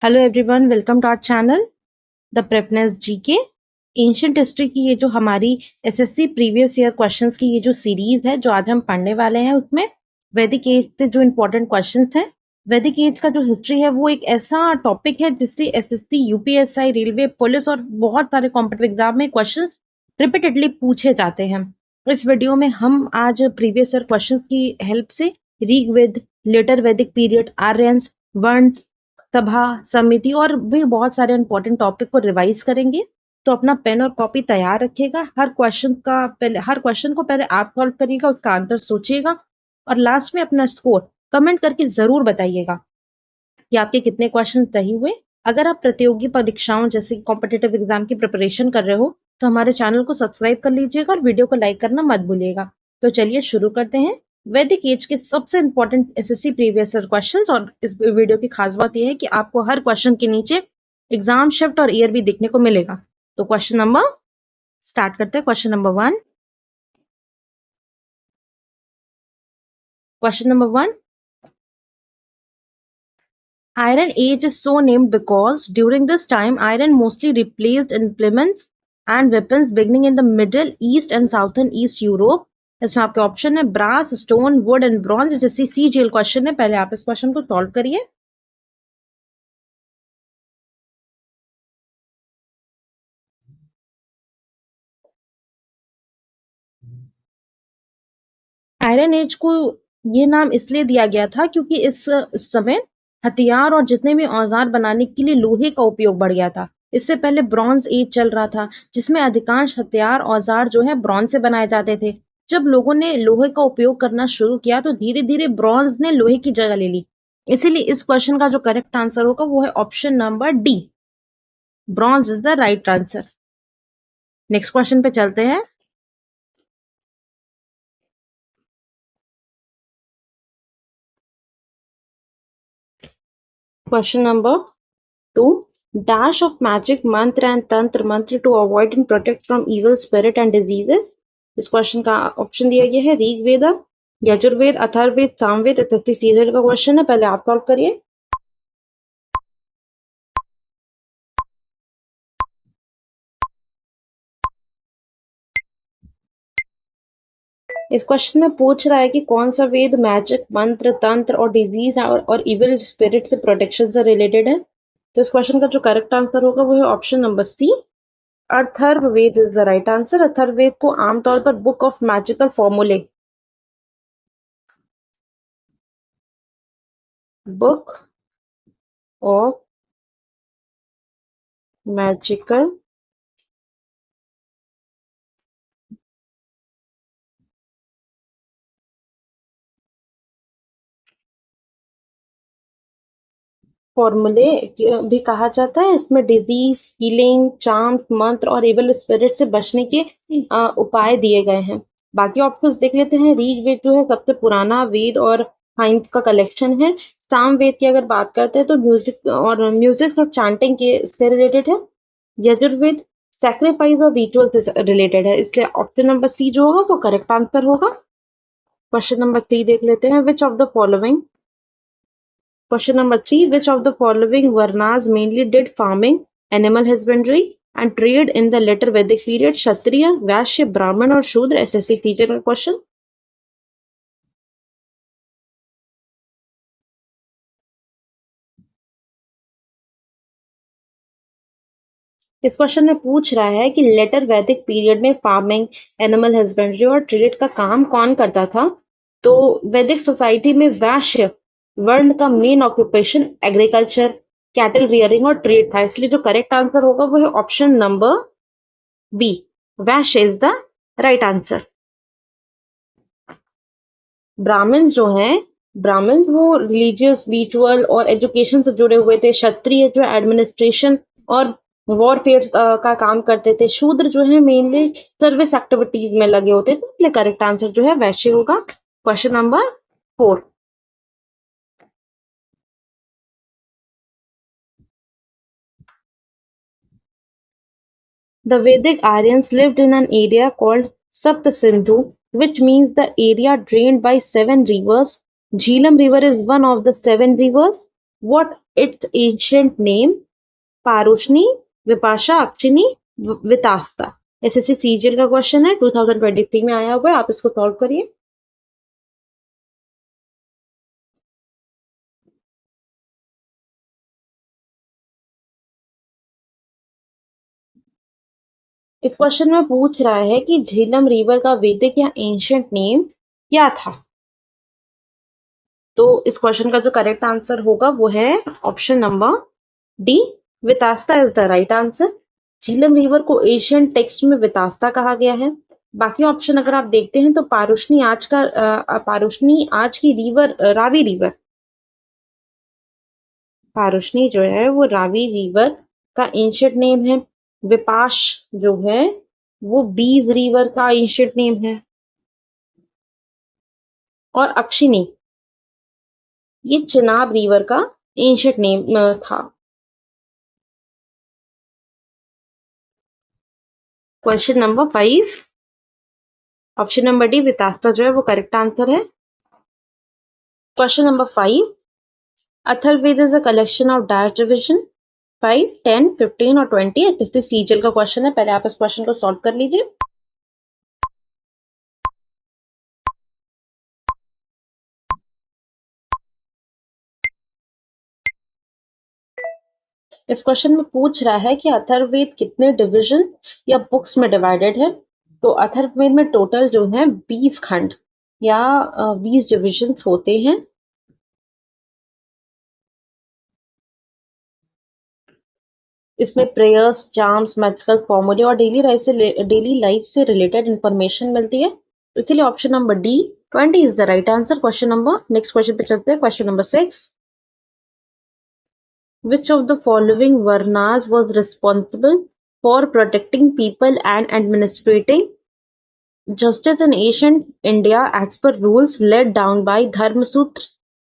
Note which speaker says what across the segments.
Speaker 1: Hello everyone, welcome to our channel the prepness GK. Ancient history की ये जो हमारी एसएससी प्रीवियस ईयर क्वेश्चंस की ये जो सीरीज है जो आज हम पढ़ने वाले हैं, उसमें वैदिक एज से जो इम्पोर्टेंट क्वेश्चंस हैं, वैदिक एज का जो हिस्ट्री है वो एक ऐसा टॉपिक है जिससे एसएससी, यूपीएसआई, रेलवे, पुलिस और बहुत सारे कॉम्पिटिटिव एग्जाम में क्वेश्चन रिपीटेडली पूछे जाते हैं। इस वीडियो में हम आज प्रीवियस ईयर क्वेश्चन की हेल्प से Rigveda, letter Vedic period, Aryans, वर्ण्स, सभा, समिति और भी बहुत सारे इंपॉर्टेंट टॉपिक को रिवाइज करेंगे। तो अपना पेन और कॉपी तैयार रखिएगा। हर क्वेश्चन को पहले आप सॉल्व करिएगा, उसका आंसर सोचिएगा और लास्ट में अपना स्कोर कमेंट करके जरूर बताइएगा कि आपके कितने क्वेश्चन सही हुए। अगर आप प्रतियोगी परीक्षाओं जैसे कॉम्पिटिटिव एग्जाम की प्रिपरेशन कर रहे हो तो हमारे चैनल को सब्सक्राइब कर लीजिएगा और वीडियो को लाइक करना मत भूलिएगा। तो चलिए शुरू करते हैं वैदिक एज के सबसे important SSC previous year questions. और इस वीडियो की खास बात यह है कि आपको हर क्वेश्चन के नीचे एग्जाम शिफ्ट और ईयर भी देखने को मिलेगा। तो स्टार्ट करते हैं। Question number 1। Question number 1, Iron Age is so named because during this time iron mostly replaced implements and weapons beginning in the Middle East and Southern East Europe। इसमें आपके ऑप्शन है brass, stone, wood and bronze. जैसे CGL question है, पहले आप इस question को solve करिए। आयरन एज को ये नाम इसलिए दिया गया था क्योंकि इस समय हथियार और जितने भी औजार बनाने के लिए लोहे का उपयोग बढ़ गया था। इससे पहले ब्रॉन्ज एज चल रहा था जिसमें अधिकांश हथियार औजार जो है ब्रॉन्ज से बनाए जाते थे। जब लोगों ने लोहे का उपयोग करना शुरू किया तो धीरे धीरे ब्रॉन्ज ने लोहे की जगह ले ली। इसीलिए इस क्वेश्चन का जो करेक्ट आंसर होगा वो है option number D, bronze is the right answer. Next question पे चलते हैं। Question number 2. Dash of magic mantra and tantra mantra to avoid and protect from evil spirit and diseases। इस question का option दिया गया है ऋग्वेद, यजुर्वेद, अथर्ववेद, सामवेद। इस सीरियल का क्वेश्चन है, पहले आप सॉल्व करिए। इस क्वेश्चन में पूछ रहा है कि कौन सा वेद मैजिक, मंत्र, तंत्र और डिजीज और इविल स्पिरिट से प्रोटेक्शन से रिलेटेड है। तो इस क्वेश्चन का जो करेक्ट आंसर होगा वो है option number C, Atharvaveda is the right answer. Atharvaveda को आमतौर पर book of magical formulae, book of magical formulae भी कहा जाता है। इसमें डिजीज, हीलिंग, चार्म, मंत्र और एविल स्पिरिट से बचने के उपाय दिए गए हैं। बाकी ऑप्शंस देख लेते हैं। ऋग्वेद जो है सबसे पुराना वेद और साइंस का कलेक्शन है। सामवेद की अगर बात करते हैं तो म्यूजिक और चांटिंग के से रिलेटेड है। यजुर्वेद सैक्रिफाइस और रिचुअल से रिलेटेड है, इसलिए ऑप्शन नंबर सी जो होगा वो करेक्ट आंसर होगा। क्वेश्चन नंबर 3 देख लेते हैं। विच of the following Question number 3. Which of the following Varnas mainly did farming, animal husbandry and trade in the later Vedic period? Kshatriya, Vaishya, Brahman और शूद्र। SSC teacher का question. इस question में पूछ रहा है कि लेटर वैदिक पीरियड में फार्मिंग, एनिमल हस्बेंड्री और ट्रेड का काम कौन करता था। तो वैदिक सोसाइटी में वैश्य वर्ण का main occupation agriculture, cattle rearing और ट्रेड था, इसलिए जो करेक्ट आंसर होगा वो है option number B, Vaishya is the right answer. Brahmins जो हैं, ब्राह्मण्स वो रिलीजियस, रिचुअल और एजुकेशन से जुड़े हुए थे। क्षत्रिय जो एडमिनिस्ट्रेशन और वॉरफेयर का काम करते थे। शूद्र जो है मेनली सर्विस एक्टिविटीज में लगे होते थे, इसलिए करेक्ट आंसर जो है वैश्य होगा। Question number 4। The Vedic Aryans lived in an area called Saptasindhu, which means the area drained by 7 rivers. Jhelum River is one of the 7 rivers. What its ancient name? Parushni, Vipasha, Akshini, Vitasta. SSC CGL का question है, 2023 में आया हुआ है। आप इसको solve करिए। इस क्वेश्चन में पूछ रहा है कि झेलम रिवर का वैदिक या एंशियंट नेम क्या था। तो इस क्वेश्चन का जो करेक्ट आंसर होगा वो है option number D, Vitasta is the right answer. Jhelum river को एशियन टेक्स्ट में वितास्ता कहा गया है। बाकी ऑप्शन अगर आप देखते हैं तो पारुष्णी आज की रिवर, रावी रिवर, पारुष्णी जो है वो रावी रिवर का एंशियंट नेम है। विपाश जो है वो बीज रिवर का एंशियंट नेम है। और अक्षिनी ये चिनाब रिवर का एंशियंट नेम था। Question number 5, option number D Vitasta जो है वो करेक्ट आंसर है। Question number 5, Atharvaveda is a collection of dash division? 5, 10, 15 और 20। एसएससी सीजीएल का क्वेश्चन है। पहले आप इस क्वेश्चन को सॉल्व कर लीजिए। इस क्वेश्चन में पूछ रहा है कि अथर्ववेद कितने डिविजन या बुक्स में डिवाइडेड है। तो अथर्ववेद में टोटल जो है 20 खंड या 20 डिविजन होते हैं। इसमें प्रेयर्स, चार्म्स, मैजिकल फॉर्मूले और डेली लाइफ से रिलेटेड इंफॉर्मेशन मिलती है। तो इसलिए option number D 20 is the right answer. Question number, next question पे चलते हैं। Question number 6, which of the following varnas was responsible for protecting people and administrating justice in ancient India as per rules laid down by Dharma Sutra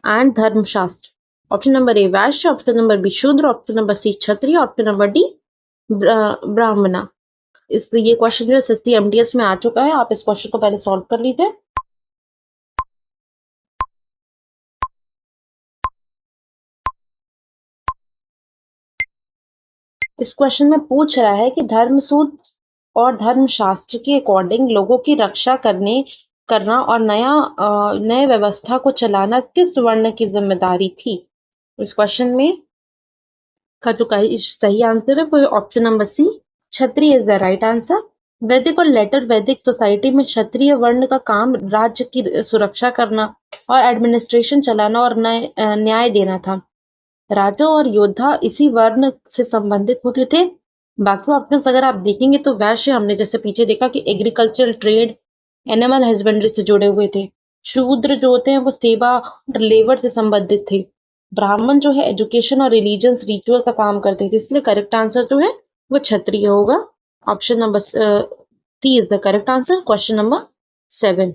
Speaker 1: and Dharma Shastra? Option number A Vysya, option number B शूद्र, option number C क्षत्रिय, option number D ब्राह्मणा। इस ये question जो SSC MDS में आ चुका है। आप इस क्वेश्चन को पहले सॉल्व कर लीजिए। इस क्वेश्चन में पूछ रहा है कि धर्मसूत्र और धर्मशास्त्र के अकॉर्डिंग लोगों की रक्षा करना और नए व्यवस्था को चलाना किस वर्ण की जिम्मेदारी थी। इस क्वेश्चन में का जो सही आंसर है वो option number C, Kshatriya is the right answer. वैदिक और लेटर वैदिक सोसाइटी में क्षत्रिय वर्ण का काम राज्य की सुरक्षा करना और एडमिनिस्ट्रेशन चलाना और न्याय देना था। राजा और योद्धा इसी वर्ण से संबंधित होते थे। बाकी ऑप्शंस अगर आप देखेंगे तो वैश्य, हमने जैसे पीछे देखा कि एग्रीकल्चरल ट्रेड, एनिमल हस्बेंड्री से जुड़े हुए थे। शूद्र जो होते हैं वो सेवा और लेबर से संबंधित थे। ब्राह्मण जो है एजुकेशन और रिलीजियस रिचुअल का काम करते थे। इसलिए करेक्ट आंसर जो है वो क्षत्रिय होगा। Option number C is the correct answer. Question number 7,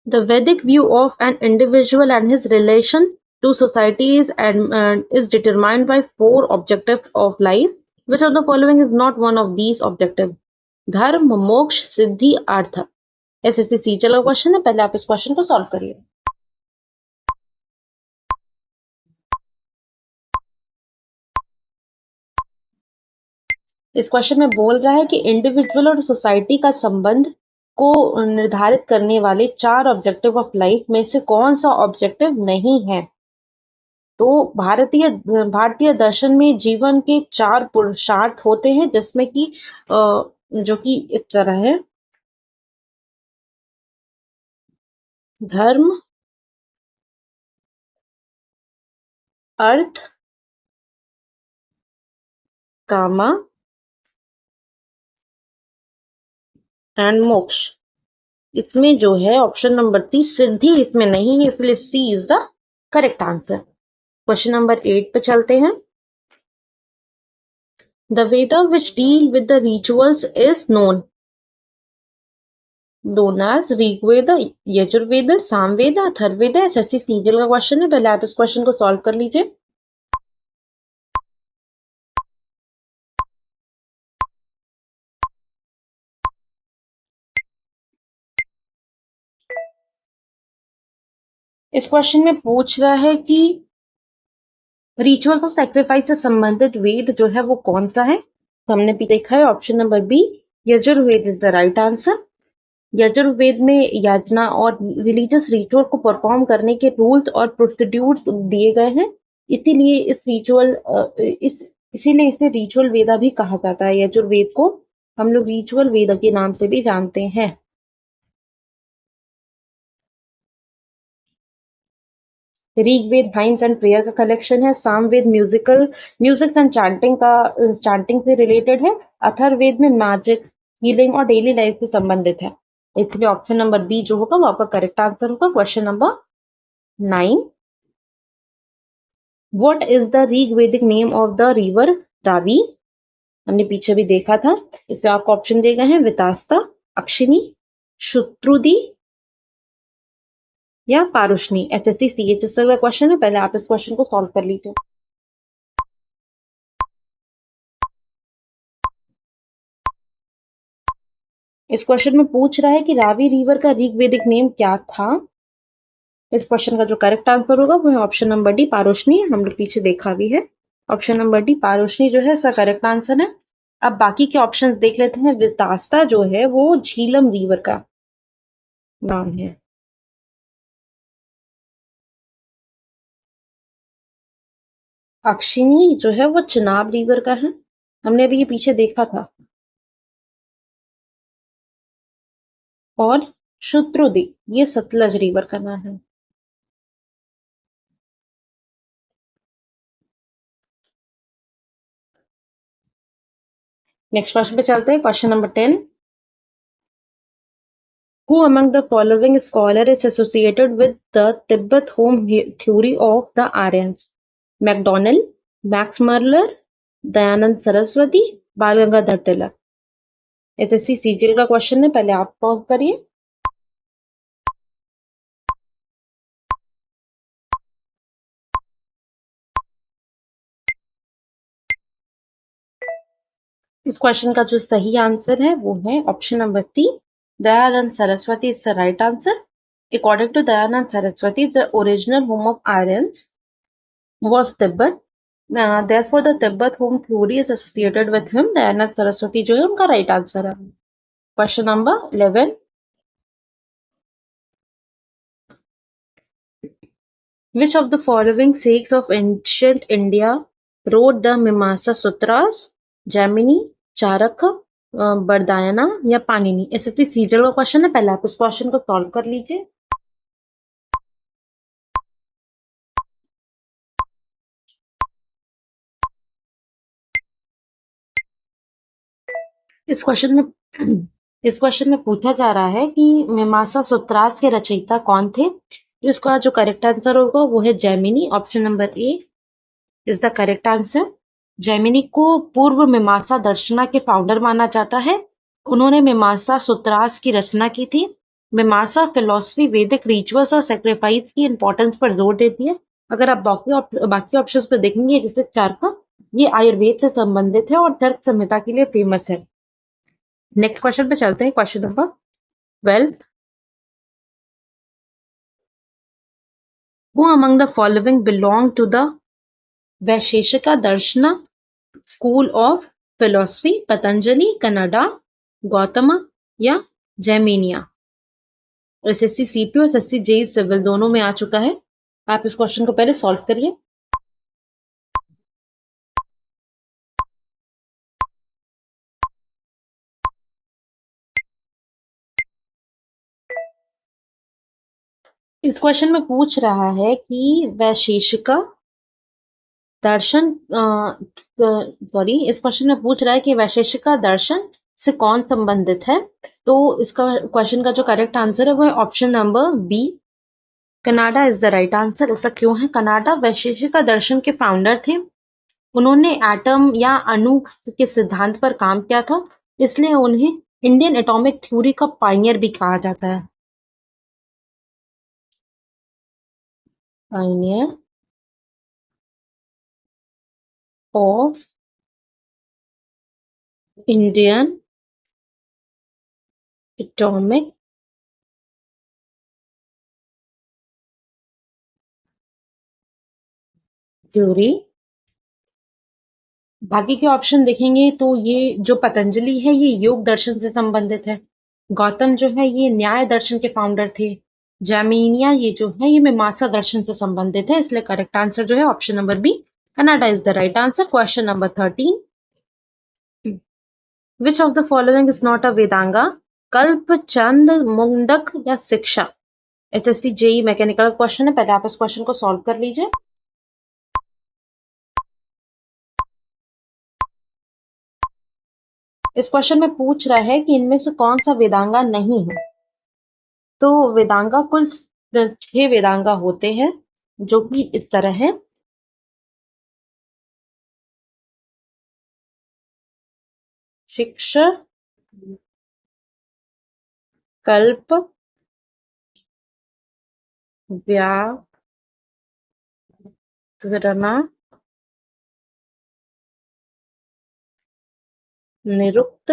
Speaker 1: the Vedic view of an individual and his relation to society is determined by 4 objectives of life. Which of the following is not one of these objectives? धर्म, मोक्ष, सिद्धि, अर्थ। SSC CGL का question है। पहले आप इस question को solve करिए। इस क्वेश्चन में बोल रहा है कि इंडिविजुअल और सोसाइटी का संबंध को निर्धारित करने वाले 4 ऑब्जेक्टिव ऑफ लाइफ में से कौन सा ऑब्जेक्टिव नहीं है। तो भारतीय दर्शन में जीवन के 4 पुरुषार्थ होते हैं, जिसमें कि जो कि इस तरह है: धर्म, अर्थ, कामा एंड मोक्ष। इसमें जो है ऑप्शन नंबर 3 सिद्धि इसमें नहीं है, इसलिए C is the correct answer. Question number 8 पे चलते हैं। The Veda which deal with the rituals is known as Rigveda, Yajurveda, Samaveda, Atharvaveda. SSC CGL का क्वेश्चन है। पहले आप इस क्वेश्चन को सॉल्व कर लीजिए। इस क्वेश्चन में पूछ रहा है कि रिचुअल ऑफ सैक्रिफाइस से संबंधित वेद जो है वो कौन सा है। तो हमने भी देखा है option number B, Yajurveda is the right answer. Yajurveda में याचना और रिलीजियस रिचुअल को परफॉर्म करने के रूल्स और प्रोसीड्यूर्स दिए गए हैं, इसीलिए इसीलिए इसे रिचुअल वेदा भी कहा जाता है। यजुर्वेद को हम लोग रिचुअल वेदा के नाम से भी जानते हैं। ऋग्वेद हाइम्स एंड प्रेयर का कलेक्शन है। सामवेद म्यूजिक एंड चांटिंग से रिलेटेड है। अथर्ववेद में मैजिक, हीलिंग और डेली लाइफ से संबंधित है। इसलिए ऑप्शन नंबर बी जो होगा वो आपका करेक्ट आंसर होगा। Question number 9, what is the Rigvedic name of the river Ravi. हमने पीछे भी देखा था। इसमें आपको ऑप्शन दिए गए हैं वितास्ता, अक्षिनी, शुत्रुदी या पारुष्णी। एसएससी सीएचएस का क्वेश्चन है, पहले आप इस क्वेश्चन को सॉल्व कर लीजिए। इस क्वेश्चन में पूछ रहा है कि रावी रिवर का ऋग्वेदिक नेम क्या था। इस क्वेश्चन का जो करेक्ट आंसर होगा वो है ऑप्शन नंबर डी, पारुष्णी। हम लोग पीछे देखा भी है। ऑप्शन नंबर डी पारुष्णी जो है इसका करेक्ट आंसर है। अब बाकी के ऑप्शंस देख लेते हैं। वितास्ता जो है वो झीलम रिवर का नाम है। अक्षिनी जो है वो चिनाब रिवर का है। हमने अभी ये पीछे देखा था। और शुत्रुदी ये सतलज रिवर का नाम है। नेक्स्ट क्वेश्चन पे चलते हैं। Question number 10, who among the following scholar is associated with the Tibet home theory of the Aryans. McDonald, Max Muller, Dayanand Saraswati, Bal Gangadhar Tilak. SSC CGL का क्वेश्चन है, पहले आप सॉल्व करिए। इस क्वेश्चन का जो सही आंसर है वो है option number C, Dayanand Saraswati is the right answer. According to Dayanand Saraswati, the original home of Aryans was Tibet. Therefore, the Tibet home theory is associated with him. Dayanand Saraswati जो है उनका right answer है। Question number 11, which of the following Sikhs of ancient India wrote the Mimamsa Sutras? Jaimini, Chanakya, Badarayana या Panini. SSC सीजल का question है, पहले आप इस क्वेश्चन को सॉल्व कर लीजिए। इस क्वेश्चन में इस क्वेश्चन में पूछा जा रहा है कि मीमांसा सूत्रास के रचयिता कौन थे। इसका जो करेक्ट आंसर होगा वो है Jaimini. Option number A is the correct answer. Jaimini को पूर्व मीमांसा दर्शना के फाउंडर माना जाता है। उन्होंने मीमांसा सूत्रास की रचना की थी। मीमांसा फिलॉसफी वैदिक रिचुअल्स और सेक्रीफाइस की इंपॉर्टेंस पर जोर देती है। अगर आप बाकी ऑप्शंस पर देखेंगे जैसे चारका, ये आयुर्वेद से संबंधित है और तर्क संहिता के लिए फेमस है। नेक्स्ट क्वेश्चन पे चलते हैं। Question number 12, who among the following belong to the Vaisheshika Darshana school of philosophy. Patanjali, Kanada, Gautam या जैमिनिया। एसएससी सीपी और एसएससी जेई सिविल दोनों में आ चुका है। आप इस क्वेश्चन को पहले सॉल्व करिए। इस क्वेश्चन में पूछ रहा है कि वैशेषिका दर्शन सॉरी इस क्वेश्चन में पूछ रहा है कि वैशेषिका दर्शन से कौन संबंधित है। तो इसका क्वेश्चन का जो करेक्ट आंसर है वो है option number B, Canada is the right answer. ऐसा क्यों है? कनाडा वैशेषिका दर्शन के फाउंडर थे। उन्होंने एटम या अणु के सिद्धांत पर काम किया था, इसलिए उन्हें इंडियन एटॉमिक थ्योरी का पायनियर भी कहा जाता है। Pioneer of Indian atomic theory. बाकी के ऑप्शन देखेंगे तो ये जो पतंजलि है ये योग दर्शन से संबंधित है। गौतम जो है ये न्याय दर्शन के फाउंडर थे। जैमिनिया ये जो है ये मीमांसा दर्शन से संबंधित है, इसलिए करेक्ट आंसर जो है option number B Canada is the right answer. Question number 13, which of the following is not a Vedanga? Kalpa, Chhanda, Mundaka या शिक्षा? एसएससी जेई मैकेनिकल क्वेश्चन है, पहले आप इस क्वेश्चन को सॉल्व कर लीजिए। इस क्वेश्चन में पूछ रहा है कि इनमें से कौन सा वेदांगा नहीं है। तो वेदांगा कुल 6 वेदांगा होते हैं जो कि इस तरह है। शिक्षा, कल्प, व्याकरण, निरुक्त,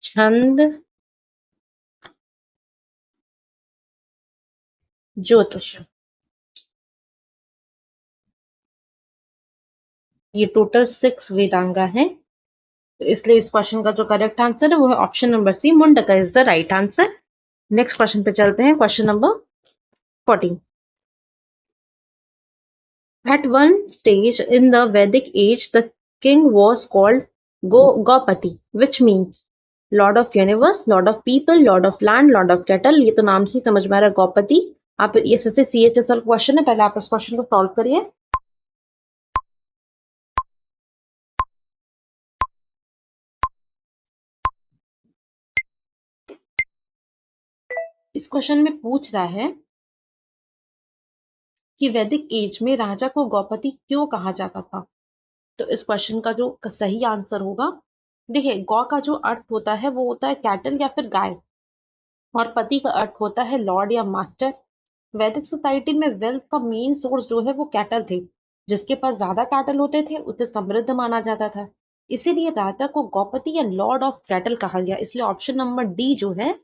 Speaker 1: छंद, ज्योतिष। ये टोटल 6 वेदांगा हैं, तो इसलिए इस क्वेश्चन का जो करेक्ट आंसर है वो है option number C, Mundaka is the right answer. Next question पे चलते हैं, question number 14। At one stage in the Vedic age, the king was called Gopati, which means Lord of universe, Lord of people, Lord of land, Lord of cattle. ये तो नाम से ही समझ में आ रहा है गौपति। आप ये सबसे CHSL क्वेश्चन है, पहले आप इस क्वेश्चन को सॉल्व करिए। इस क्वेश्चन में पूछ रहा है कि वैदिक एज में राजा को गौपति क्यों कहा जाता था। तो इस क्वेश्चन का जो सही आंसर होगा, देखिए गौ का जो अर्थ होता है वो होता है कैटल या फिर गाय, और पति का अर्थ होता है लॉर्ड या मास्टर। वैदिक सोसाइटी में वेल्थ का मेन सोर्स जो है वो कैटल थे। जिसके पास ज्यादा कैटल होते थे उसे समृद्ध माना जाता था। इसीलिए राजा को गौपति या लॉर्ड ऑफ कैटल कहा गया, इसलिए ऑप्शन नंबर डी जो है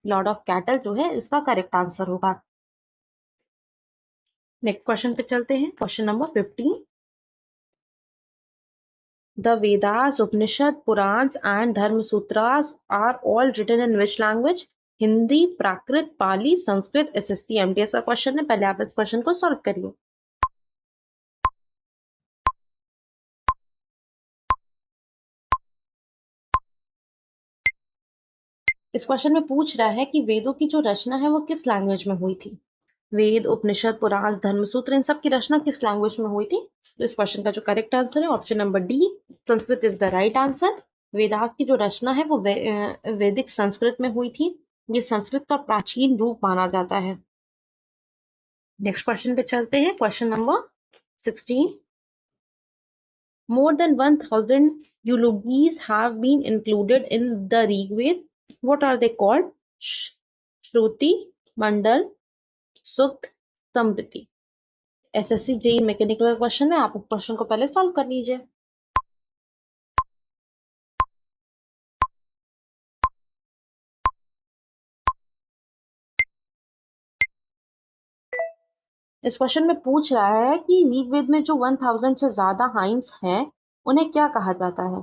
Speaker 1: लॉर्ड ऑफ कैटल जो है इसका करेक्ट आंसर होगा। नेक्स्ट क्वेश्चन पे चलते हैं, question number 15। The Vedas, Upanishad, Purana and Dharma Sutras are all written in which language? Hindi, Prakrit, Pali, Sanskrit? SSC MTS का क्वेश्चन है, पहले आप इस क्वेश्चन को सॉल्व करिए। इस क्वेश्चन में पूछ रहा है कि वेदों की जो रचना है वो किस लैंग्वेज में हुई थी। वेद, उपनिषद, पुराण, धर्मसूत्र, इन सब की रचना किस लैंग्वेज में हुई थी। तो इस क्वेश्चन का जो करेक्ट आंसर है option number D, Sanskrit is the right answer. Vedas की जो रचना है वो वैदिक संस्कृत में हुई थी। ये संस्कृत का प्राचीन रूप माना जाता है। नेक्स्ट क्वेश्चन पे चलते हैं, question number 16। More than 1,000 eulogies have been included in the Rigved. What are they called? Shruti, Mandal, Sukt, Samriti. SSC JE mechanical का क्वेश्चन है, आप क्वेश्चन को पहले सॉल्व कर लीजिए। इस क्वेश्चन में पूछ रहा है कि ऋग्वेद में जो 1000 से ज्यादा हाइम्स हैं उन्हें क्या कहा जाता है।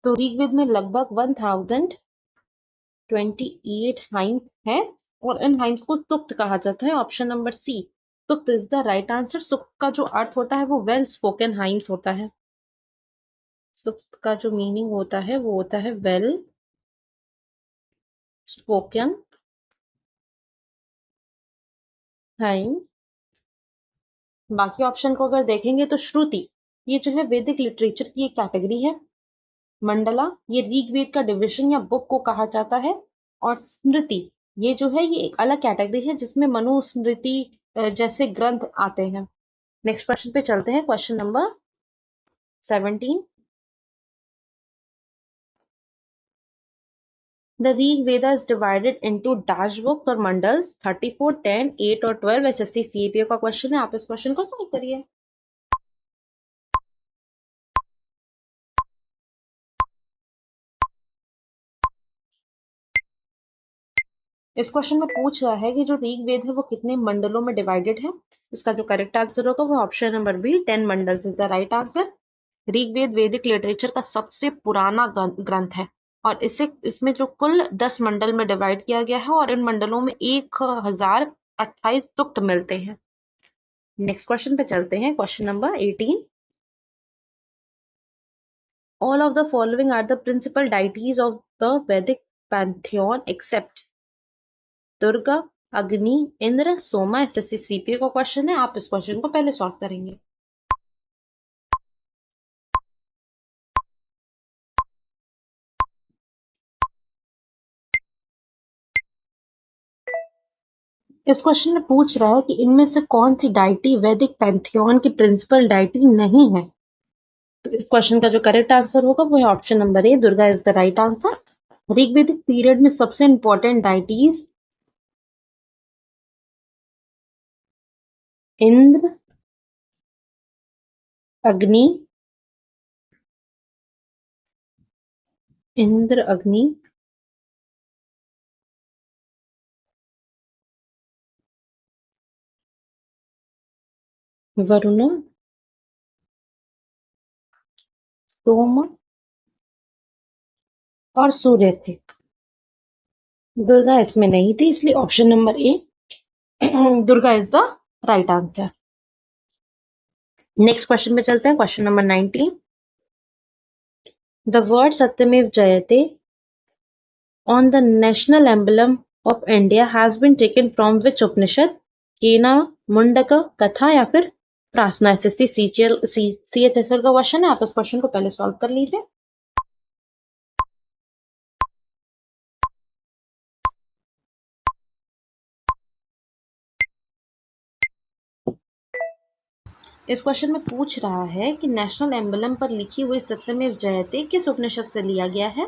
Speaker 1: तो ऋग्वेद में लगभग 1028 हाइम्स है, और इन हाइम्स को सुक्त कहा जाता है, option number C, Sukta is the right answer. Sukta का जो अर्थ होता है वो वेल स्पोकन हाइम्स होता है। सुक्त का जो मीनिंग होता है वो होता है वेल स्पोकन हाइम। बाकी ऑप्शन को अगर देखेंगे तो श्रुति ये जो है वैदिक लिटरेचर की एक कैटेगरी है। मंडला ये ऋग्वेद का डिविजन या बुक को कहा जाता है। और स्मृति ये जो है ये एक अलग कैटेगरी है जिसमें मनुस्मृति जैसे ग्रंथ आते हैं। नेक्स्ट क्वेश्चन पे चलते हैं, question number 17। The Rig Veda is divided into dash books और मंडल्स 34, 10, 8 और 12। SSC CAPO का क्वेश्चन है, आप इस क्वेश्चन को सॉल्व करिए। इस क्वेश्चन में पूछ रहा है कि जो ऋग्वेद है वो कितने मंडलों में डिवाइडेड है। इसका जो करेक्ट आंसर होगा वो option number B 10 mandals is the right answer. Rigveda वैदिक लिटरेचर का सबसे पुराना ग्रंथ है और इसमें जो कुल 10 मंडल में डिवाइड किया गया है और इन मंडलों में 1028 सूक्त मिलते हैं। नेक्स्ट क्वेश्चन पे चलते हैं, question number 18। All of the following are the principal deities of the Vedic pantheon except Durga, अग्नि, इंद्र, सोमा। एसएससी सीपीए का क्वेश्चन है, आप इस क्वेश्चन को पहले सॉल्व करेंगे। इस क्वेश्चन में पूछ रहा है कि इनमें से कौन सी डाइटी वैदिक पैंथियन की प्रिंसिपल डाइटी नहीं है। तो इस क्वेश्चन का जो करेक्ट आंसर होगा वो है option number A, Durga is the right answer. Rigvedic period में सबसे इंपॉर्टेंट डाइटीज इंद्र, अग्नि, इंद्र, अग्नि, वरुण, सोम और सूर्य थे। दुर्गा इसमें नहीं थी, इसलिए option number A Durga is the right answer. Next question पे चलते हैं, question number 19। The word Satyameva Jayate on the national emblem of India has been taken from which Upanishad? Kena, Mundak, कथा या फिर प्रार्थना। एसएससी सीएचएसएल का क्वेश्चन है, आप इस क्वेश्चन को पहले सॉल्व कर लीजिए। इस क्वेश्चन में पूछ रहा है कि नेशनल एम्बलम पर लिखी हुई सत्यमेव जयते किस उपनिषद से लिया गया है।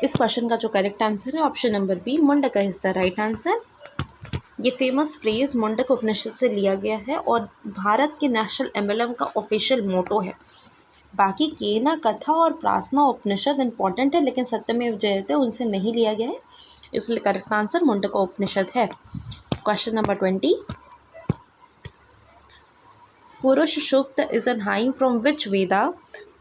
Speaker 1: इस क्वेश्चन का जो करेक्ट आंसर है option number B, Mundaka is the right answer. ये फेमस फ्रेज मुंडक उपनिषद से लिया गया है और भारत के नेशनल एम्बलम का ऑफिशियल मोटो है। बाकी केना, कथा और प्रार्थना उपनिषद इंपॉर्टेंट है, लेकिन सत्यमेव जयते उनसे नहीं लिया गया है, इसलिए करेक्ट आंसर मुंडक उपनिषद है। Question number 20। Purusha Sukta is an hymn from which Veda?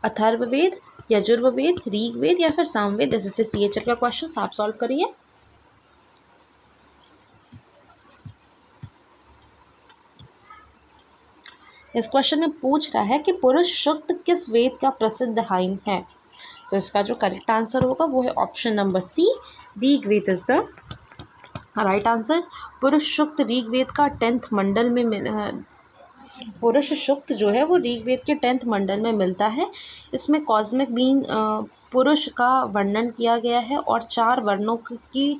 Speaker 1: Atharvaveda, Yajurveda, Rigveda या फिर सामवेद। जैसे सीएचएल का क्वेश्चन आप सॉल्व करिए। इस क्वेश्चन में पूछ रहा है कि पुरुष सूक्त किस वेद का प्रसिद्ध हाइम है। तो इसका जो करेक्ट आंसर होगा वो है option number C, Rigveda is the right answer. Purusha Sukta Rigveda का 10th मंडल में पुरुष सूक्त जो है वो ऋग्वेद के 10th मंडल में मिलता है। इसमें कॉस्मिक बीइंग पुरुष का वर्णन किया गया है और 4 वर्णों की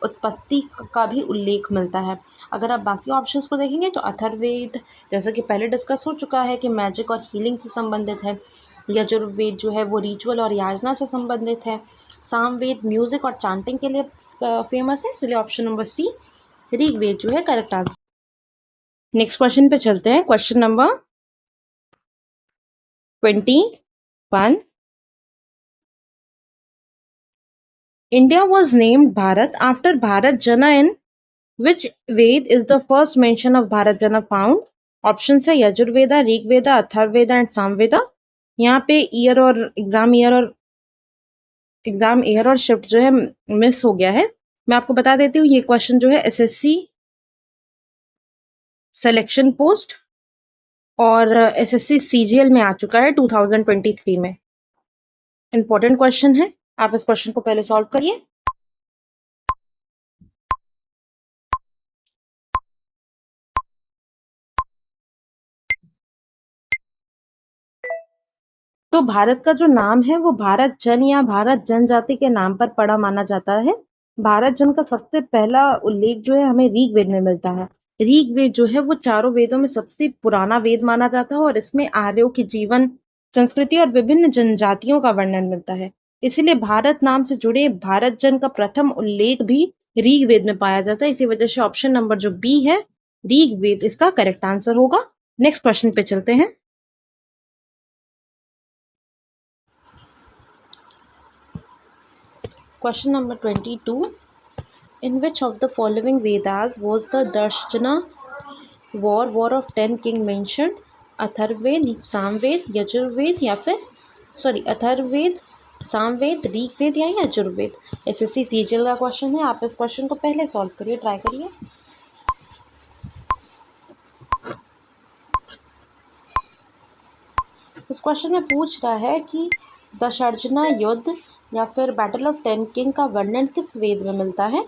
Speaker 1: उत्पत्ति का भी उल्लेख मिलता है। अगर आप बाकी ऑप्शंस को देखेंगे तो अथर्ववेद, जैसा कि पहले डिस्कस हो चुका है, कि मैजिक और हीलिंग से संबंधित है। यजुर्वेद जो है वो रिचुअल और याचना से संबंधित है। सामवेद म्यूजिक और चांटिंग के लिए फेमस है, इसलिए ऑप्शन नंबर सी, ऋग्वेद जो है करेक्ट आंसर। नेक्स्ट क्वेश्चन पे चलते हैं, question number 21। India was named Bharat after Bharat Jana in which Veda is the first mention of Bharat Jana found? Option है यजुर्वेदा, ऋग्वेदा, अथर्ववेदा एंड सामवेदा। यहाँ पे एग्जाम ईयर और शिफ्ट जो है मिस हो गया है। मैं आपको बता देती हूँ, ये क्वेश्चन जो है एसएससी सिलेक्शन पोस्ट और एसएससी सीजीएल में आ चुका है 2023 में। इंपॉर्टेंट क्वेश्चन है, आप इस क्वेश्चन को पहले सॉल्व करिए। तो भारत का जो नाम है वो भारत जन या भारत जनजाति के नाम पर पड़ा माना जाता है। भारत जन का सबसे पहला उल्लेख जो है हमें ऋग्वेद में मिलता है। ऋग्वेद जो है वो चारों वेदों में सबसे पुराना वेद माना जाता है और इसमें आर्यों के जीवन, संस्कृति और विभिन्न जनजातियों का वर्णन मिलता है। इसीलिए भारत नाम से जुड़े भारत जन का प्रथम उल्लेख भी ऋग्वेद में पाया जाता है। इसी वजह से ऑप्शन नंबर जो बी है, ऋग्वेद, इसका करेक्ट आंसर होगा। नेक्स्ट क्वेश्चन पे चलते हैं। Question number 22। In which of the following Vedas was the Darshana war of 10 king mentioned? Atharvaveda, Samaveda, Yajurveda या फिर अथर्ववेद, सामवेद, ऋग्वेद या यजुर्वेद। एसएससी सीजीएल का क्वेश्चन है, आप इस क्वेश्चन को पहले सॉल्व करिए, ट्राई करिए। इस क्वेश्चन में पूछ रहा है कि दशार्जना युद्ध या फिर बैटल ऑफ 10 किंग का वर्णन किस वेद में मिलता है?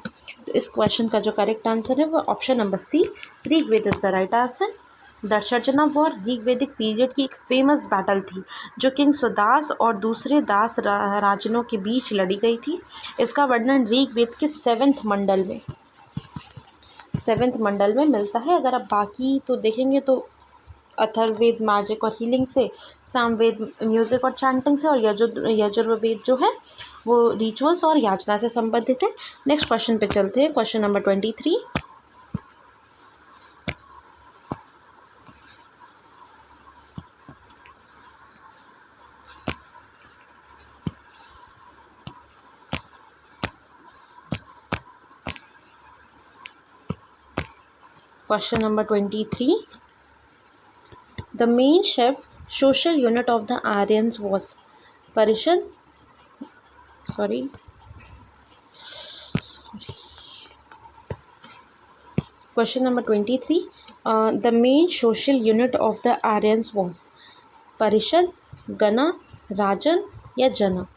Speaker 1: तो इस क्वेश्चन का जो करेक्ट आंसर है वो option number C, Rigveda is the right answer. Dasharajna war Rigvedic period की एक फेमस बैटल थी जो किंग सुदास और दूसरे दास राजनों के बीच लड़ी गई थी। इसका वर्णन ऋग्वेद के 7वें मंडल में मिलता है। अगर आप बाकी तो देखेंगे तो अथर्ववेद मैजिक और हीलिंग से, सामवेद म्यूजिक और चैंटिंग से, और यजुर्वेद जो है वो रिचुअल्स और याचना से संबंधित है। नेक्स्ट क्वेश्चन पे चलते हैं, question number 23। Question number 23. The main social unit of the Aryans was Parishad. Question number 23. The main social unit of the Aryans was Parishad, Gana, Rajan या जना।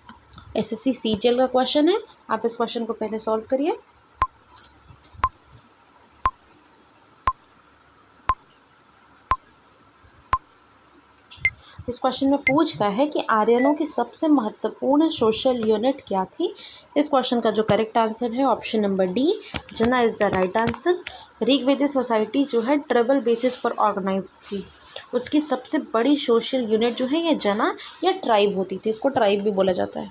Speaker 1: एसएससी सीजीएल का क्वेश्चन है, आप इस question को पहले सॉल्व करिए। इस क्वेश्चन में पूछ रहा है कि आर्यनों की सबसे महत्वपूर्ण सोशल यूनिट क्या थी? इस क्वेश्चन का जो करेक्ट आंसर है ऑप्शन नंबर डी, जना is the right answer. Rigvedic society जो है ट्राइबल बेसिस पर ऑर्गेनाइज थी। उसकी सबसे बड़ी सोशल यूनिट जो है ये जना या ट्राइब होती थी। इसको ट्राइब भी बोला जाता है।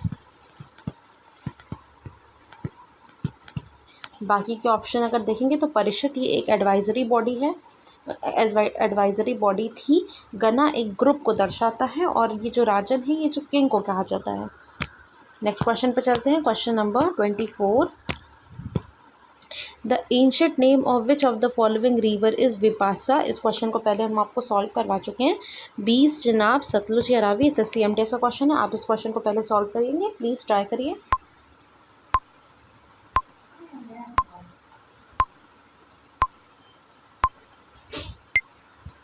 Speaker 1: बाकी के ऑप्शन अगर देखेंगे तो परिषद ये एक एडवाइजरी बॉडी है, एडवाइजरी बॉडी थी। गना एक ग्रुप को दर्शाता है, और ये जो राजन है ये जो किंग को कहा जाता है। नेक्स्ट क्वेश्चन पे चलते हैं, question number 24। The ancient name of which of the following river is Vipasa. इस क्वेश्चन को पहले हम आपको सॉल्व करवा चुके हैं। बीस, चिनाब, सतलुज या रावी। एसएससी एमटीएस का क्वेश्चन है, आप इस क्वेश्चन को पहले सॉल्व करेंगे, प्लीज़ ट्राई करिए।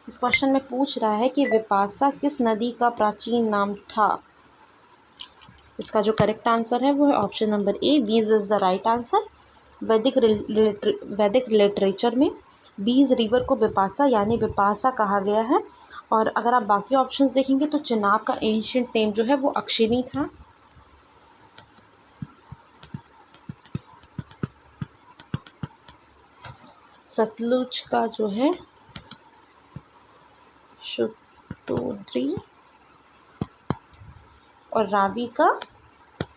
Speaker 1: इस क्वेश्चन में पूछ रहा है कि विपासा किस नदी का प्राचीन नाम था? इसका जो करेक्ट आंसर है वो है ऑप्शन नंबर ए, बीज इज द राइट आंसर। वैदिक लिटरेचर में बीज रिवर को विपासा यानी विपासा कहा गया है। और अगर आप बाकी ऑप्शंस देखेंगे तो चिनाब का एंशिएंट नेम जो है वो अक्षिनी था। सतलुज का जो है शुतुद्री और रावी का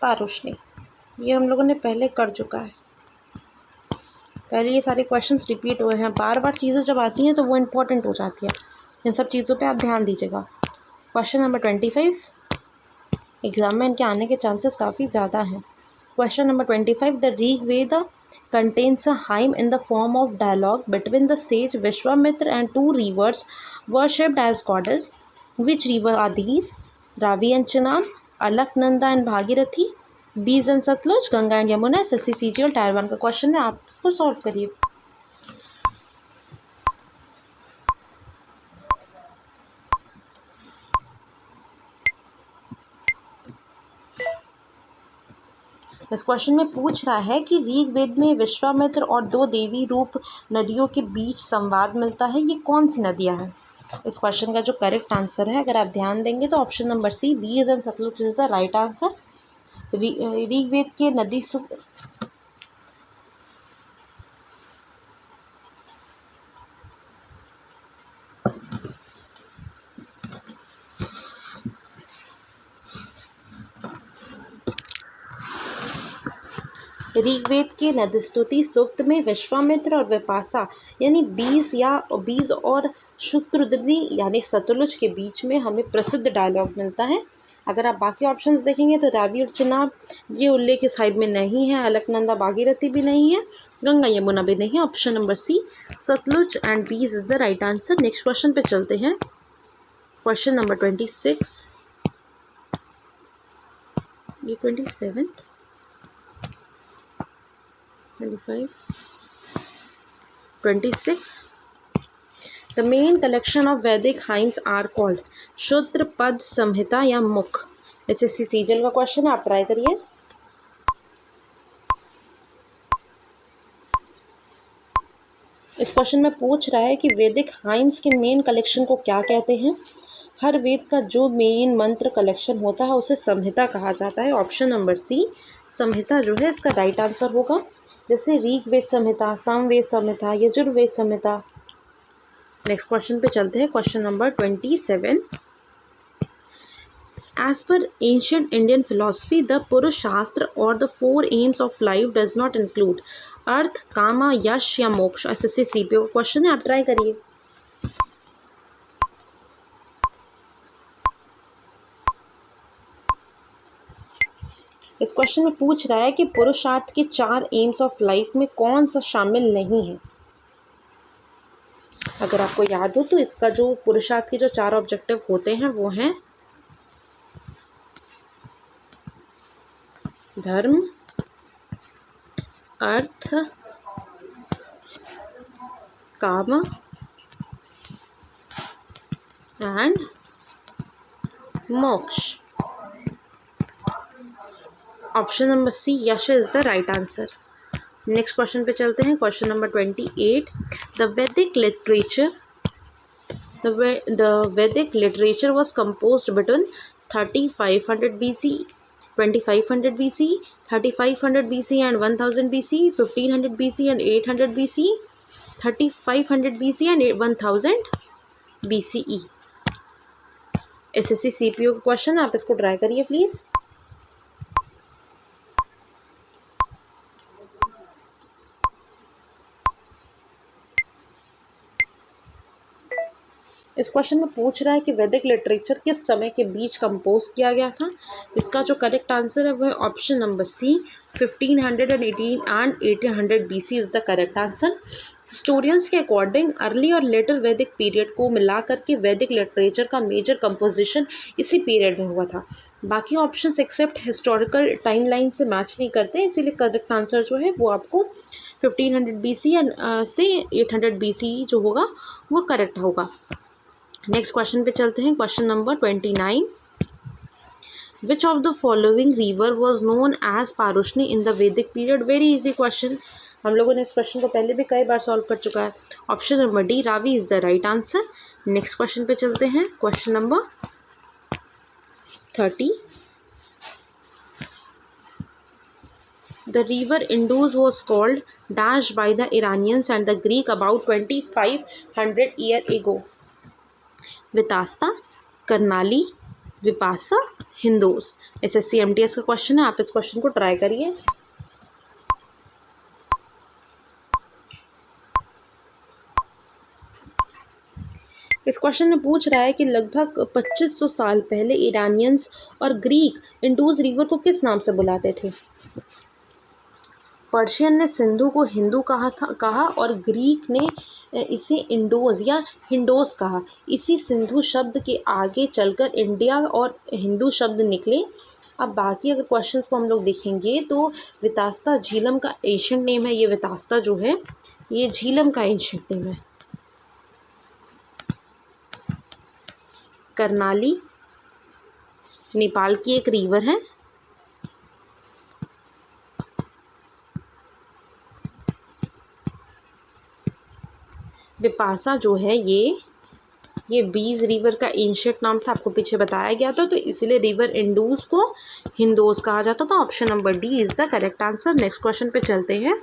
Speaker 1: पारुष्णी। ये हम लोगों ने पहले कर चुका है, पहले ये सारे क्वेश्चंस रिपीट हुए हैं। बार बार चीज़ें जब आती हैं तो वो इम्पोर्टेंट हो जाती है। इन सब चीज़ों पे आप ध्यान दीजिएगा। क्वेश्चन नंबर 25, एग्जाम में इनके आने के चांसेस काफ़ी ज़्यादा हैं। Question number 25, the Rigveda contains a hymn in the form of dialogue between the sage Vishwamitra and two rivers worshipped as goddess. Which river are these? Ravi and Chenab, Alaknanda and Bhagirathi, Beas and Satluj, Ganga and Yamuna। SSC CGL tyre 1 का question है, आप इसको solve करिए। इस question में पूछ रहा है कि ऋग्वेद में विश्वामित्र और दो देवी रूप नदियों के बीच संवाद मिलता है, ये कौन सी नदियां हैं? इस क्वेश्चन का जो करेक्ट आंसर है अगर आप ध्यान देंगे तो option number C, Beas and Sutlej is the right answer. Rigveda के नदी ऋग्वेद के नदस्तुति सूक्त में विश्वामित्र और विपासा यानी बीज और शुतुद्री यानी सतलुज के बीच में हमें प्रसिद्ध डायलॉग मिलता है। अगर आप बाकी ऑप्शंस देखेंगे तो रावी और चिनाब ये उल्लेख के साइड में नहीं है, अलकनंदा भागीरथी भी नहीं है, गंगा यमुना भी नहीं है। Option number C Sutlej and Beas is the right answer. Next question पे चलते हैं। क्वेश्चन नंबर 26, ये 27, 25, 26। The main collection of Vedic hymns are called शुद्र, पद, संहिता या मुख। एसएससी सीजल का क्वेश्चन है, आप ट्राई करिए। इस क्वेश्चन में पूछ रहा है कि वैदिक हाइम्स के मेन कलेक्शन को क्या कहते हैं। हर वेद का जो मेन मंत्र कलेक्शन होता है उसे संहिता कहा जाता है। ऑप्शन नंबर सी संहिता जो है इसका राइट आंसर होगा। जैसे ऋग्वेद संहिता, सामवेद संहिता, यजुर्वेद संहिता। नेक्स्ट क्वेश्चन पे चलते हैं। Question number 27। As per ancient Indian philosophy, the Purushastra or the four aims of life does not include अर्थ, कामा, यश या मोक्ष। एसएससी सीपीओ का क्वेश्चन है, आप ट्राई करिए। इस क्वेश्चन में पूछ रहा है कि पुरुषार्थ के 4 एम्स ऑफ लाइफ में कौन सा शामिल नहीं है। अगर आपको याद हो तो इसका जो पुरुषार्थ के जो 4 ऑब्जेक्टिव होते हैं वो हैं धर्म, अर्थ, kama and moksha. Option number C yash is the right answer. Next question पे चलते हैं। Question number 28। The Vedic literature was composed between 3500 BC, 2500 BC, 3500 BC and 1000 BC, 1500 BC and 800 BC, 3500 BC and 1000 BCE। SSC CPO का question, आप इसको try करिए please. इस question में पूछ रहा है कि वैदिक लिटरेचर किस समय के बीच कंपोज किया गया था। इसका जो करेक्ट आंसर है वह option number C 1518 and 1800 BC is the correct answer. Historians के अकॉर्डिंग अर्ली और लेटर वैदिक पीरियड को मिला करके वैदिक लिटरेचर का मेजर कंपोजिशन इसी पीरियड में हुआ था। बाकी ऑप्शंस एक्सेप्ट हिस्टोरिकल टाइमलाइन से मैच नहीं करते, इसीलिए करेक्ट आंसर जो है वो आपको 1500 BC से 800 BC जो होगा वो करेक्ट होगा। नेक्स्ट क्वेश्चन पे चलते हैं। Question number 29। Which of the following river was known as Parushni in the Vedic period. Very easy question, हम लोगों ने इस क्वेश्चन को पहले भी कई बार सॉल्व कर चुका है। Option number D Ravi is the right answer. Next question पे चलते हैं। Question number 30। The river Indus was called dash by the Iranians and the Greek about 2500 years ago। Vitasta, Karnali, Vipasa, Hindos. SSC MTS का क्वेश्चन है, आप इस क्वेश्चन को ट्राई करिए। इस क्वेश्चन में पूछ रहा है कि लगभग 2500 साल पहले ईरानियंस और ग्रीक इंडूज रिवर को किस नाम से बुलाते थे। पर्शियन ने सिंधु को हिंदू कहा और ग्रीक ने इसे इंडोज या हिंडोस कहा। इसी सिंधु शब्द के आगे चलकर इंडिया और हिंदू शब्द निकले। अब बाकी अगर क्वेश्चंस को हम लोग देखेंगे तो वितास्ता झीलम का एशियंट नेम है। ये वितास्ता जो है ये झीलम का एशियंट नेम है। करनाली नेपाल की एक रिवर है। विपासा जो है ये बीज रिवर का एंशिएंट नाम था, आपको पीछे बताया गया था, तो इसलिए रिवर इंडूस को हिंदोस कहा जाता था। Option number D is the correct answer. Next question पे चलते हैं।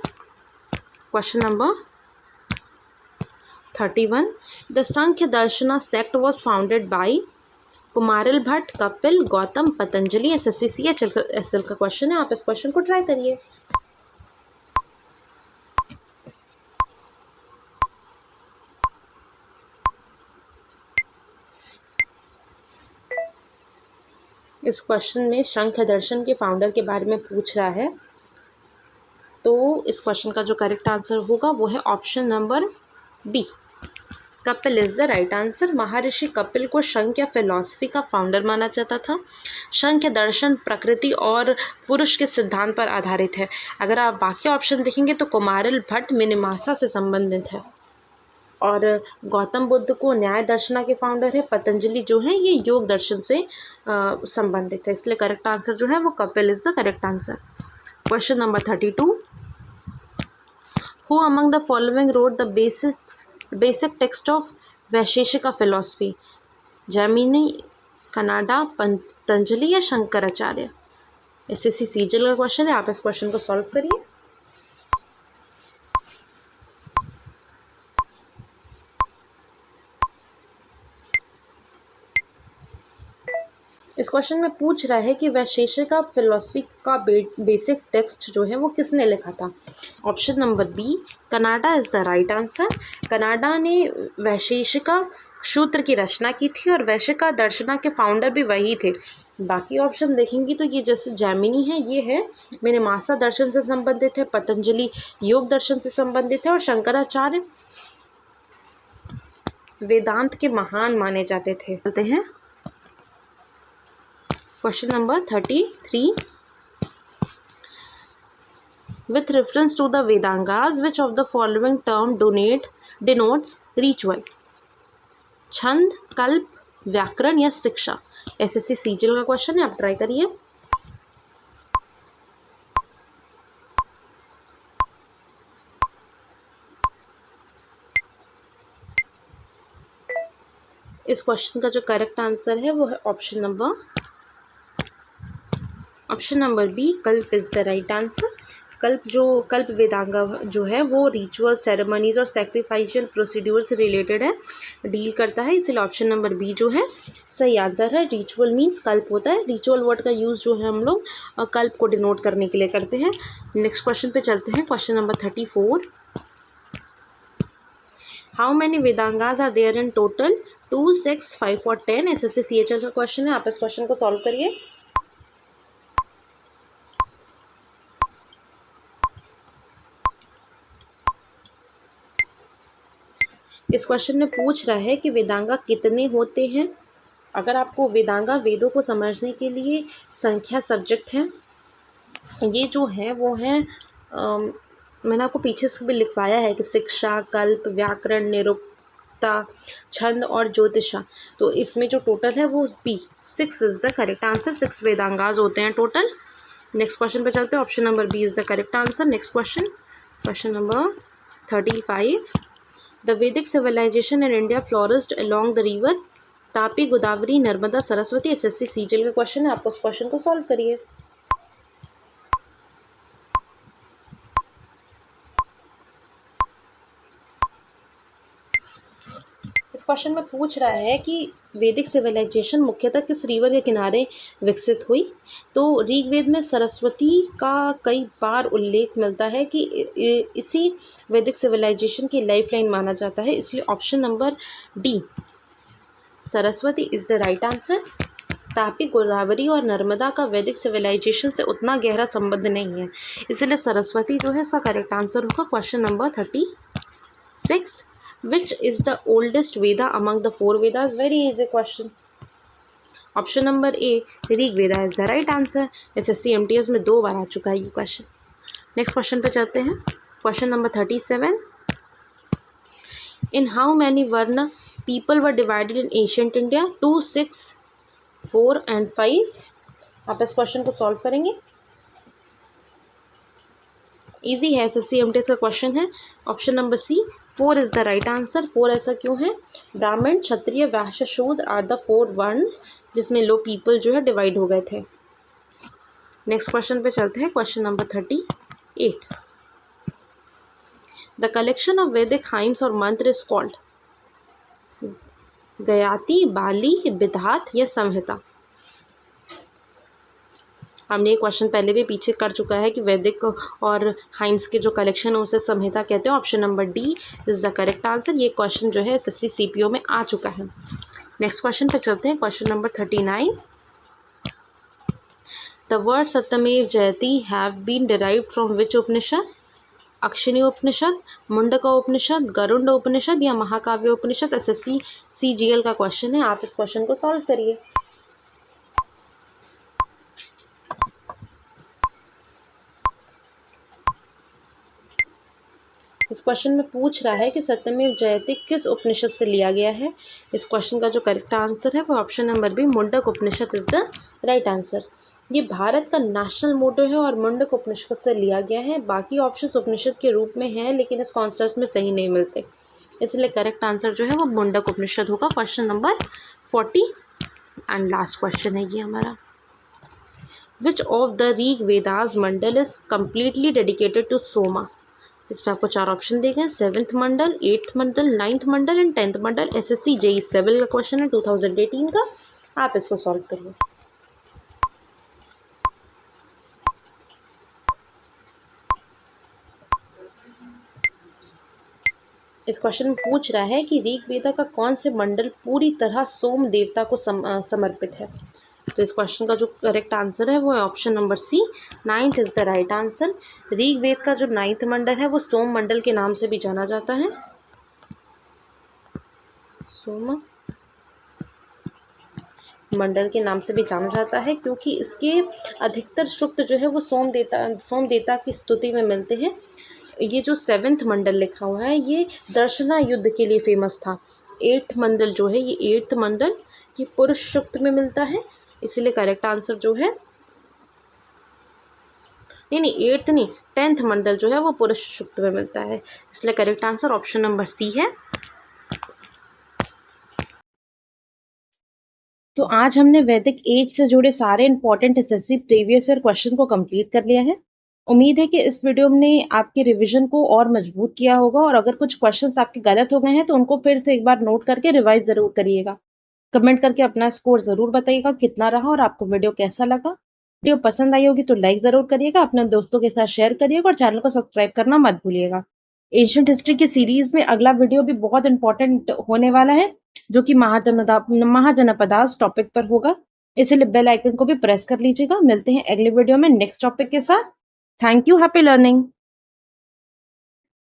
Speaker 1: Question number 31। The Sankhya Darshana sect was founded by Kumarila Bhatt, Kapil, Gautam, Patanjali. SSC CHSL का क्वेश्चन है, आप इस क्वेश्चन को ट्राई करिए। इस क्वेश्चन में शंख दर्शन के फाउंडर के बारे में पूछ रहा है, तो इस क्वेश्चन का जो करेक्ट आंसर होगा वो है option number B, Kapil is the right answer. Maharshi Kapil को शंख्य फिलॉसफी का फाउंडर माना जाता था। शंख्य दर्शन प्रकृति और पुरुष के सिद्धांत पर आधारित है। अगर आप बाकी ऑप्शन देखेंगे तो कुमारिल भट्ट मिनिमासा से संबंधित है, और गौतम बुद्ध को न्याय दर्शना के फाउंडर है। पतंजलि जो है ये योग दर्शन से संबंधित है, इसलिए करेक्ट आंसर जो है वो Kapil is the correct answer. Question number 32, who among the following wrote the basic text of Vaisheshika philosophy? Jaimini, Canada, Patanjali या शंकराचार्य? एसएससी सीजीएल का क्वेश्चन है, आप इस क्वेश्चन को सॉल्व करिए। इस क्वेश्चन में पूछ रहा है कि वैशेषिका फिलॉसफी का बेसिक टेक्स्ट जो है वो किसने लिखा था? Option number B, Canada is the right answer. Kanada ने वैशेषिका सूत्र की रचना की थी और वैशेषिका दर्शना के फाउंडर भी वही थे। बाकी ऑप्शन देखेंगे तो ये जैसे जैमिनी है ये है मिनिमासा दर्शन से संबंधित है, पतंजलि योग दर्शन से संबंधित है, और शंकराचार्य वेदांत के महान माने जाते थे। बोलते हैं question number 33, with reference to the Vedangas, which of the following term denotes ritual? छंद, कल्प, व्याकरण या शिक्षा? एसएससी सीजीएल का क्वेश्चन है, आप ट्राई करिए। इस क्वेश्चन का जो करेक्ट आंसर है वो है ऑप्शन नंबर बी, कल्प इज द राइट आंसर। कल्प वेदांगा जो है वो रिचुअल, सेरेमनीज और सैक्रिफाइशियल प्रोसीड्यूर से रिलेटेड है, डील करता है, इसलिए ऑप्शन नंबर बी जो है सही आंसर है। रिचुअल मीन्स कल्प होता है, रिचुअल वर्ड का यूज़ जो है हम लोग कल्प को डिनोट करने के लिए करते हैं। नेक्स्ट क्वेश्चन पे चलते हैं, question number 34, how many Vedangas are there in total? 2, 6, 5 और 10? एसएससी सीएचएल का क्वेश्चन है, आप इस क्वेश्चन को सॉल्व करिए। इस क्वेश्चन में पूछ रहा है कि वेदांगा कितने होते हैं। अगर आपको वेदांगा वेदों को समझने के लिए संख्या सब्जेक्ट है, ये जो है वो है मैंने आपको पीछे से भी लिखवाया है कि शिक्षा, कल्प, व्याकरण, निरुक्ता, छंद और ज्योतिषा। तो इसमें जो टोटल है वो B, 6 is the correct answer. 6 Vedangas होते हैं टोटल। नेक्स्ट क्वेश्चन पे चलते हैं, option number B is the correct answer. Next question number 35, the Vedic civilization in India flourished along the river Tapi, Godavari, Narmada, Saraswati? SSC CGL का क्वेश्चन है, आप उस क्वेश्चन को सॉल्व करिए। इस क्वेश्चन में पूछ रहा है कि वैदिक सिविलाइजेशन मुख्यतः किस रिवर के किनारे विकसित हुई? तो ऋग्वेद में सरस्वती का कई बार उल्लेख मिलता है कि इसी वैदिक सिविलाइजेशन की लाइफलाइन माना जाता है, इसलिए option number D, Saraswati is the right answer. Tapi, Godavari और नर्मदा का वैदिक सिविलाइजेशन से उतना गहरा संबंध नहीं है, इसलिए सरस्वती जो है इसका करेक्ट आंसर होगा। Question number 36, which is the oldest Veda among the 4 Vedas? Very easy question. Option number A, Rig Veda is the right answer. SSC MTS में 2 बार आ चुका है ये क्वेश्चन। नेक्स्ट क्वेश्चन पे चलते हैं, question number 37, in how many varna people were divided in ancient India? 2, 6, 4 and 5? आप इस question को सॉल्व करेंगे। इजी है, एसएससी एमटीएस का क्वेश्चन है। Option number C, 4 is the right answer. 4 ऐसा क्यों है? ब्राह्मण, क्षत्रिय, वैश्य, शूद्र आर द 4 वर्ण जिसमें लो पीपल जो है डिवाइड हो गए थे। नेक्स्ट क्वेश्चन पे चलते हैं, question number 38, the collection of वैदिक हाइम्स और मंत्र इज कॉल्ड? गयाति, बाली, विधात या संहिता? हमने ये क्वेश्चन पहले भी पीछे कर चुका है कि वैदिक और हाइम्स के जो कलेक्शन है उसे संहिता कहते हैं। Option number D is the correct answer. ये क्वेश्चन जो है एसएससी सीपीओ में आ चुका है। नेक्स्ट क्वेश्चन पे चलते हैं, question number 39, the word Satyameva Jayate have been derived from which Upanishad? Akshini Upanishad, Mundaka Upanishad, Garuda Upanishad या महाकाव्य उपनिषद? एसएससी सीजीएल का क्वेश्चन है, आप इस क्वेश्चन को सॉल्व करिए। इस क्वेश्चन में पूछ रहा है कि सत्यमेव जयते किस उपनिषद से लिया गया है। इस क्वेश्चन का जो करेक्ट आंसर है वो option number B, Mundaka Upanishad is the right answer. ये भारत का नेशनल मोटो है और मुंडक उपनिषद से लिया गया है। बाकी ऑप्शंस उपनिषद के रूप में हैं लेकिन इस कॉन्सेप्ट में सही नहीं मिलते, इसलिए करेक्ट आंसर जो है वो मुंडक उपनिषद होगा। Question number 40 and last question है ये हमारा। Which of the Rig Vedas mandal is completely dedicated to Soma? इसमें आपको 4 ऑप्शन दिए गए, 7th mandal, 8th mandal, 9th mandal and 10th mandal. SSC JE civil का क्वेश्चन है 2018 का, आप इसको सॉल्व करिए। इस क्वेश्चन में पूछ रहा है कि ऋग वेदा का कौन से मंडल पूरी तरह सोम देवता को समर्पित है। तो इस क्वेश्चन का जो करेक्ट आंसर है वो है option number C, 9th is the right answer. Rig Veda का जो 9th मंडल है वो सोम मंडल के नाम से भी जाना जाता है, सोम मंडल के नाम से भी जाना जाता है, क्योंकि इसके अधिकतर सूक्त जो है वो सोम देवता की स्तुति में मिलते हैं। ये जो 7th मंडल लिखा हुआ है ये दर्शना युद्ध के लिए फेमस था। 8th मंडल जो है ये 8th मंडल ये पुरुष सूक्त में मिलता है, इसलिए करेक्ट आंसर जो है नहीं 8th नहीं 10th मंडल जो है वो पुरुष सूक्त में मिलता है, इसलिए correct answer option number C है। तो आज हमने वैदिक एज से जुड़े सारे important SSC previous year question को कंप्लीट कर लिया है। उम्मीद है कि इस वीडियो ने आपके रिवीजन को और मजबूत किया होगा, और अगर कुछ क्वेश्चंस आपके गलत हो गए हैं तो उनको फिर से एक बार नोट करके रिवाइज ज़रूर करिएगा। कमेंट करके अपना स्कोर ज़रूर बताइएगा कितना रहा और आपको वीडियो कैसा लगा। वीडियो पसंद आई होगी तो लाइक ज़रूर करिएगा, अपने दोस्तों के साथ शेयर करिएगा और चैनल को सब्सक्राइब करना मत भूलिएगा। एंशिएंट हिस्ट्री की सीरीज में अगला वीडियो भी बहुत इंपॉर्टेंट होने वाला है, जो कि महाजनपदास टॉपिक पर होगा, इसलिए बेल आइकन को भी प्रेस कर लीजिएगा। मिलते हैं अगले वीडियो में नेक्स्ट टॉपिक के साथ। Thank you, happy learning.